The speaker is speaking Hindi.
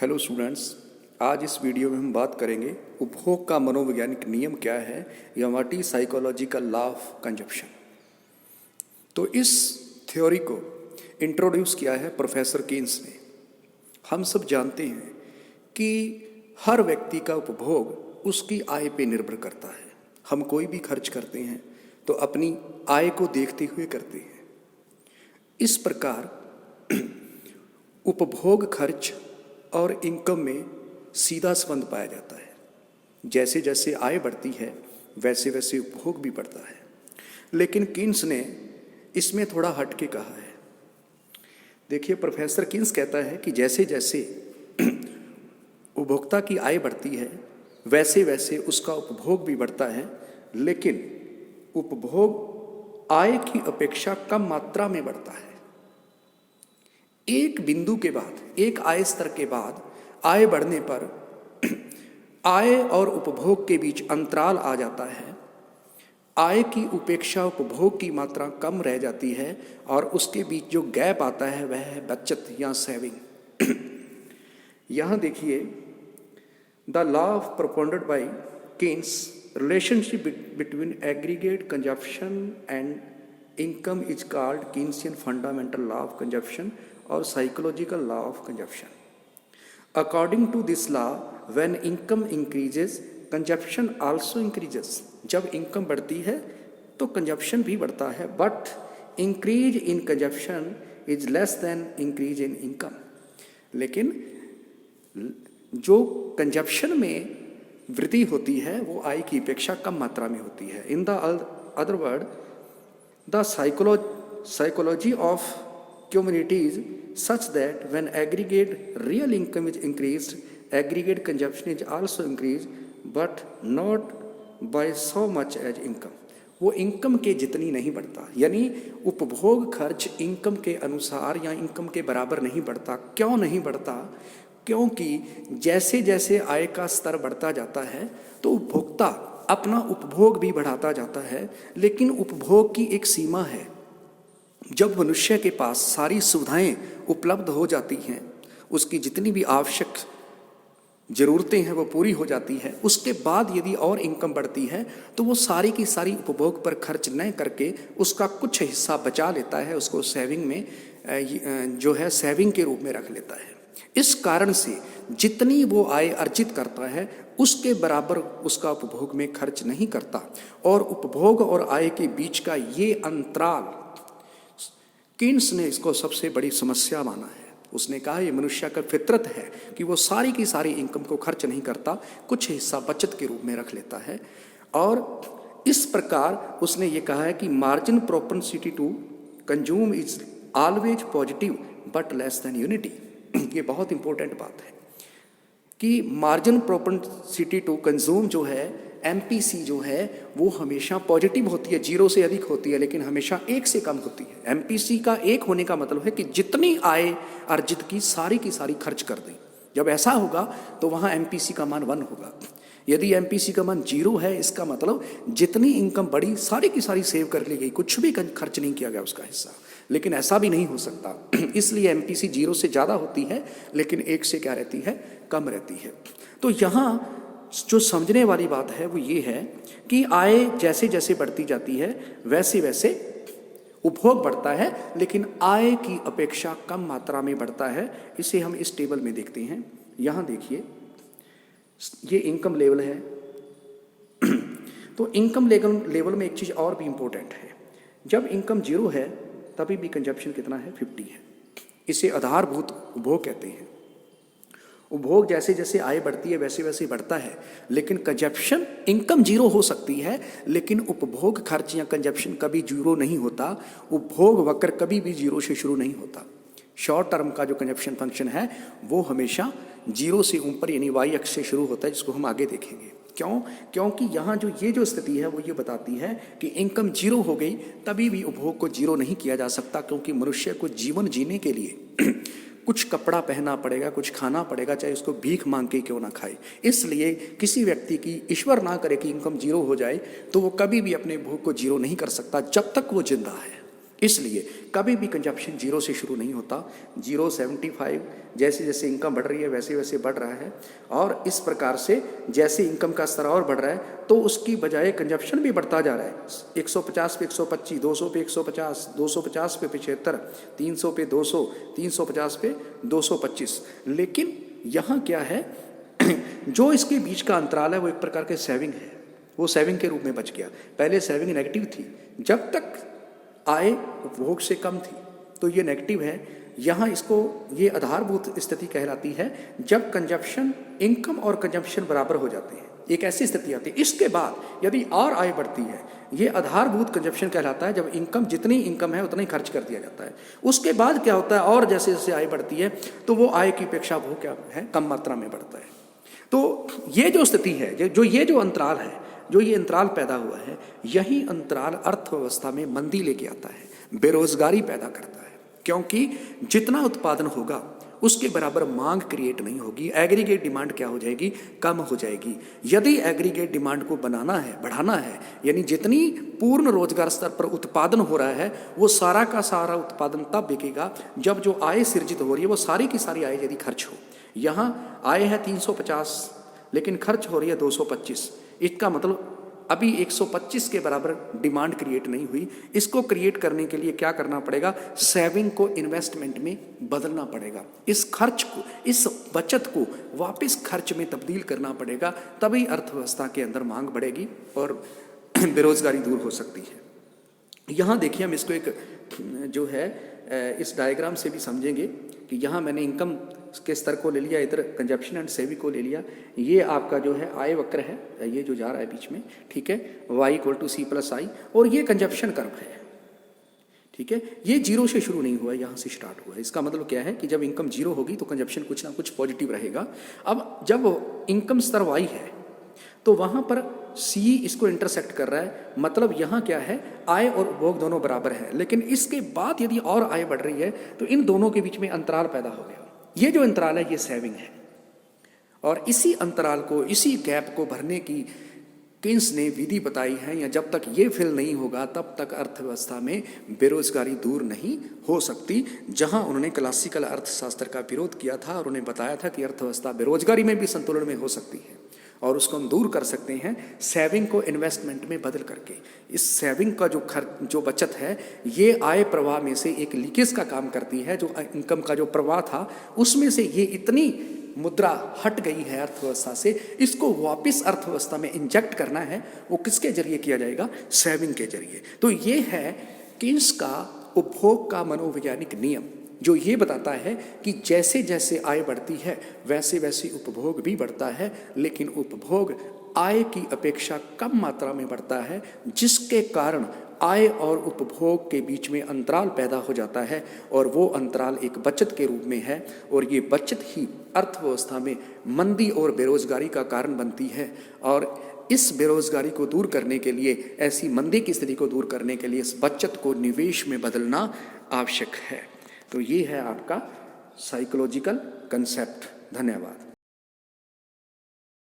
हेलो स्टूडेंट्स, आज इस वीडियो में हम बात करेंगे उपभोग का मनोवैज्ञानिक नियम क्या है या what is psychological law of consumption. तो इस थ्योरी को इंट्रोड्यूस किया है प्रोफेसर कीन्स ने। हम सब जानते हैं कि हर व्यक्ति का उपभोग उसकी आय पे निर्भर करता है। हम कोई भी खर्च करते हैं तो अपनी आय को देखते हुए करते हैं। इस प्रकार उपभोग खर्च और इनकम में सीधा संबंध पाया जाता है। जैसे जैसे आय बढ़ती है वैसे वैसे उपभोग भी बढ़ता है। लेकिन कीन्स ने इसमें थोड़ा हट के कहा है। देखिए, प्रोफेसर कीन्स कहता है कि जैसे जैसे उपभोक्ता की आय बढ़ती है वैसे वैसे उसका उपभोग भी बढ़ता है, लेकिन उपभोग आय की अपेक्षा कम मात्रा में बढ़ता है। एक बिंदु के बाद, एक आय स्तर के बाद आय बढ़ने पर आय और उपभोग के बीच अंतराल आ जाता है। आय की उपेक्षा उपभोग की मात्रा कम रह जाती है और उसके बीच जो गैप आता है वह है बचत या सेविंग। यहाँ देखिए, the law of propounded by Keynes, relationship between aggregate consumption and income is called Keynesian fundamental law of consumption और psychological law of consumption. According to this law, when income increases consumption also increases. जब इनकम बढ़ती है तो कंजप्शन भी बढ़ता है, but increase in consumption is less than increase in income. लेकिन जो कंजप्शन में वृद्धि होती है वो आय की अपेक्षा कम मात्रा में होती है। In the other word, the psychology of communities such that when aggregate real income is increased, aggregate consumption is also increased, but not by so much as income। वो इनकम के जितनी नहीं बढ़ता, यानी उपभोग खर्च इनकम के अनुसार या इनकम के बराबर नहीं बढ़ता। क्यों नहीं बढ़ता? क्योंकि जैसे जैसे आय का स्तर बढ़ता जाता है तो उपभोक्ता अपना उपभोग भी बढ़ाता जाता है, लेकिन उपभोग की एक सीमा है। जब मनुष्य के पास सारी सुविधाएं उपलब्ध हो जाती हैं, उसकी जितनी भी आवश्यक ज़रूरतें हैं वो पूरी हो जाती है, उसके बाद यदि और इनकम बढ़ती है तो वो सारी की सारी उपभोग पर खर्च न करके उसका कुछ हिस्सा बचा लेता है, उसको सेविंग में जो है सेविंग के रूप में रख लेता है। इस कारण से जितनी वो आय अर्जित करता है उसके बराबर उसका उपभोग में खर्च नहीं करता, और उपभोग और आय के बीच का ये अंतराल कीन्स ने इसको सबसे बड़ी समस्या माना है। उसने कहा ये मनुष्य का फितरत है कि वो सारी की सारी इनकम को खर्च नहीं करता, कुछ हिस्सा बचत के रूप में रख लेता है। और इस प्रकार उसने ये कहा है कि margin propensity to consume is always positive but less than unity. ये बहुत इंपॉर्टेंट बात है कि मार्जिन प्रोपेंसिटी टू कंज्यूम जो है, एमपीसी जो है, वो हमेशा पॉजिटिव होती है, 0 से अधिक होती है, लेकिन हमेशा 1 से कम होती है। एमपीसी का 1 होने का मतलब है कि जितनी आय अर्जित की सारी खर्च कर दी। जब ऐसा होगा तो वहाँ एमपीसी का मान 1 होगा। यदि एमपीसी का मान 0 है, इसका मतलब जितनी इनकम बढ़ी सारी की सारी सेव कर ली गई, कुछ भी खर्च नहीं किया गया उसका हिस्सा। लेकिन ऐसा भी नहीं हो सकता, इसलिए एमपीसी 0 से ज़्यादा होती है, लेकिन 1 से क्या रहती है, कम रहती है। तो यहाँ जो समझने वाली बात है वो ये है कि आय जैसे जैसे बढ़ती जाती है वैसे वैसे उपभोग बढ़ता है, लेकिन आय की अपेक्षा कम मात्रा में बढ़ता है। इसे हम इस टेबल में देखते हैं। यहाँ देखिए, ये इनकम लेवल है। तो इनकम लेवल में एक चीज़ और भी इम्पोर्टेंट है। जब इनकम 0 है तभी भी कंजप्शन कितना है, 50 है। इसे आधारभूत उपभोग कहते हैं। उपभोग जैसे जैसे आय बढ़ती है वैसे वैसे बढ़ता है, लेकिन कंजप्शन, इनकम 0 हो सकती है लेकिन उपभोग खर्च या कंजप्शन कभी 0 नहीं होता। उपभोग वक्र कभी भी 0 से शुरू नहीं होता। शॉर्ट टर्म का जो कंजप्शन फंक्शन है वो हमेशा 0 से ऊपर यानी वाई अक्ष से शुरू होता है, जिसको हम आगे देखेंगे। क्यों? क्योंकि यहाँ जो स्थिति है वो ये बताती है कि इनकम 0 हो गई तभी भी उपभोग को 0 नहीं किया जा सकता, क्योंकि मनुष्य को जीवन जीने के लिए कुछ कपड़ा पहनना पड़ेगा, कुछ खाना पड़ेगा, चाहे उसको भीख मांग के क्यों ना खाए। इसलिए किसी व्यक्ति की, ईश्वर ना करे कि इनकम 0 हो जाए, तो वो कभी भी अपने भोग को 0 नहीं कर सकता जब तक वो जिंदा है। इसलिए कभी भी कंजप्शन जीरो से शुरू नहीं होता। 0.75 जैसे जैसे इनकम बढ़ रही है वैसे वैसे बढ़ रहा है, और इस प्रकार से जैसे इनकम का स्तर और बढ़ रहा है तो उसकी बजाय कंजप्शन भी बढ़ता जा रहा है। 150 पे 125, 200 पे 150, 250 पे 75, 300 पे 200, 350 पे 225। लेकिन यहाँ क्या है, जो इसके बीच का अंतराल है वो एक प्रकार के सेविंग है, वो सेविंग के रूप में बच गया। पहले सेविंग नेगेटिव थी, जब तक आय उपभोग से कम थी तो ये नेगेटिव है। यहाँ इसको ये आधारभूत स्थिति कहलाती है जब कंजप्शन, इनकम और कंजप्शन बराबर हो जाते हैं, एक ऐसी स्थिति आती है। इसके बाद यदि और आय बढ़ती है, ये आधारभूत कंजप्शन कहलाता है, जब इनकम, जितनी इनकम है उतना ही खर्च कर दिया जाता है। उसके बाद क्या होता है, और जैसे जैसे आय बढ़ती है तो वो आय की अपेक्षा भोग क्या है, कम मात्रा में बढ़ता है। तो ये जो स्थिति है, ये जो अंतराल है, जो ये अंतराल पैदा हुआ है, यही अंतराल अर्थव्यवस्था में मंदी लेके आता है, बेरोजगारी पैदा करता है। क्योंकि जितना उत्पादन होगा उसके बराबर मांग क्रिएट नहीं होगी, एग्रीगेट डिमांड क्या हो जाएगी, कम हो जाएगी। यदि एग्रीगेट डिमांड को बनाना है, बढ़ाना है, यानी जितनी पूर्ण रोजगार स्तर पर उत्पादन हो रहा है वो सारा का सारा उत्पादन तब बिकेगा जब जो आय सृजित हो रही है वो सारी की सारी आय यदि खर्च हो। यहाँ आय है 350 लेकिन खर्च हो रही है 225, इसका मतलब अभी 125 के बराबर डिमांड क्रिएट नहीं हुई। इसको क्रिएट करने के लिए क्या करना पड़ेगा, सेविंग को इन्वेस्टमेंट में बदलना पड़ेगा, इस खर्च को, इस बचत को वापस खर्च में तब्दील करना पड़ेगा, तभी अर्थव्यवस्था के अंदर मांग बढ़ेगी और बेरोजगारी दूर हो सकती है। यहाँ देखिए, हम इसको एक जो है इस डायग्राम से भी समझेंगे कि यहाँ मैंने इनकम के स्तर को ले लिया, इधर कंजप्शन एंड सेविंग को ले लिया। ये आपका जो है आय वक्र है, ये जो जा रहा है बीच में, ठीक है, y = C+I, और ये कंजप्शन कर्व है, ठीक है। ये जीरो से शुरू नहीं हुआ, यहाँ से स्टार्ट हुआ है। इसका मतलब क्या है कि जब इनकम जीरो होगी तो कंजप्शन कुछ ना कुछ पॉजिटिव रहेगा। अब जब इनकम स्तर y है तो वहाँ पर C इसको इंटरसेक्ट कर रहा है, मतलब यहाँ क्या है, आय और उपभोग दोनों बराबर है। लेकिन इसके बाद यदि और आय बढ़ रही है तो इन दोनों के बीच में अंतराल पैदा हो गया। ये जो अंतराल है ये सेविंग है, और इसी अंतराल को, इसी गैप को भरने की केन्स ने विधि बताई है, या जब तक ये फिल नहीं होगा तब तक अर्थव्यवस्था में बेरोजगारी दूर नहीं हो सकती। जहां उन्होंने क्लासिकल अर्थशास्त्र का विरोध किया था और उन्हें बताया था कि अर्थव्यवस्था बेरोजगारी में भी संतुलन में हो सकती है, और उसको हम दूर कर सकते हैं सेविंग को इन्वेस्टमेंट में बदल करके। इस सेविंग का जो बचत है ये आय प्रवाह में से एक लीकेज का काम करती है। जो इनकम का जो प्रवाह था उसमें से ये इतनी मुद्रा हट गई है अर्थव्यवस्था से, इसको वापस अर्थव्यवस्था में इंजेक्ट करना है। वो किसके जरिए किया जाएगा, सेविंग के जरिए। तो ये है केन्स का उपभोग का मनोवैज्ञानिक नियम, जो ये बताता है कि जैसे जैसे आय बढ़ती है वैसे वैसे उपभोग भी बढ़ता है, लेकिन उपभोग आय की अपेक्षा कम मात्रा में बढ़ता है, जिसके कारण आय और उपभोग के बीच में अंतराल पैदा हो जाता है, और वो अंतराल एक बचत के रूप में है, और ये बचत ही अर्थव्यवस्था में मंदी और बेरोजगारी का कारण बनती है। और इस बेरोजगारी को दूर करने के लिए, ऐसी मंदी की स्थिति को दूर करने के लिए इस बचत को निवेश में बदलना आवश्यक है। तो ये है आपका साइकोलॉजिकल कंसेप्ट। धन्यवाद।